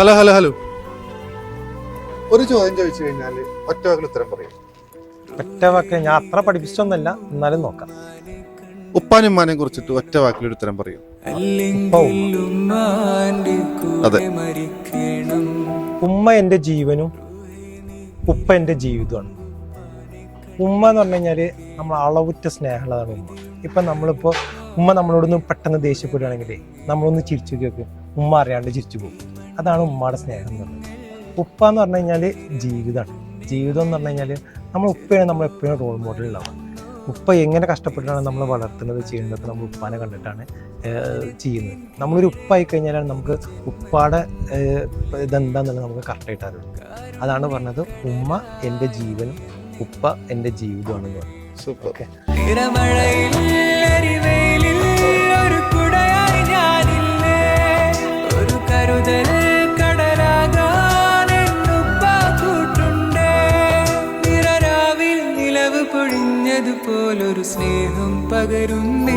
Hello hello hello, ഒരു ചോദ്യം ചോദിച്ചു കഴിഞ്ഞാൽ ഒറ്റ വാക്കിൽ ഉത്തരം പറയും. ഒറ്റ വാക്ക് ഞാൻ അത്ര പഠിപ്പിച്ചൊന്നല്ല, എന്നാലും നോക്കാം. ഉപ്പാനും ഉമ്മാനെയും കുറിച്ചിട്ട് ഒറ്റ വാക്കിൽ ഒരു ഉത്തരം പറയും. അതെ, ഉമ്മ എൻ്റെ ജീവനും ഉപ്പ എൻ്റെ ജീവിതമാണ്. ഉമ്മ എന്ന് പറഞ്ഞു കഴിഞ്ഞാൽ നമ്മൾ അളവുറ്റ സ്നേഹമുള്ളതാണ് ഉമ്മ. ഇപ്പം നമ്മളിപ്പോൾ ഉമ്മ നമ്മളോടൊന്ന് പെട്ടെന്ന് ദേഷ്യപ്പെടുകയാണെങ്കിൽ നമ്മളൊന്ന് ചിരിച്ചു കേൾക്കും, ഉമ്മ അറിയാണ്ട് ചിരിച്ചു പോകും. അതാണ് ഉമ്മയുടെ സ്നേഹം എന്ന് പറയുന്നത്. ഉപ്പ എന്ന് പറഞ്ഞു കഴിഞ്ഞാൽ ജീവിതമാണ്. ജീവിതം എന്ന് പറഞ്ഞു കഴിഞ്ഞാൽ നമ്മൾ ഉപ്പയാണ് നമ്മൾ എപ്പോഴും റോൾ മോഡൽ ഉണ്ടാവുക. ഉപ്പ എങ്ങനെ കഷ്ടപ്പെട്ടാണ് നമ്മൾ വളർത്തുന്നത് ചെയ്യുന്നത് നമ്മൾ ഉപ്പാനെ കണ്ടിട്ടാണ് ചെയ്യുന്നത്. നമ്മളൊരു ഉപ്പായി കഴിഞ്ഞാലാണ് നമുക്ക് ഉപ്പാടെ ഇതെന്താന്നുള്ളത് നമുക്ക് കറക്റ്റായിട്ട് അറിയുള്ളൂ. അതാണ് പറഞ്ഞത് ഉമ്മ എൻ്റെ ജീവനും ഉപ്പ എൻ്റെ ജീവിതമാണെന്ന് പറഞ്ഞു. സൂപ്പർ. ഓക്കെ. പൊഴിഞ്ഞതുപോലൊരു സ്നേഹം പകരുന്നേ.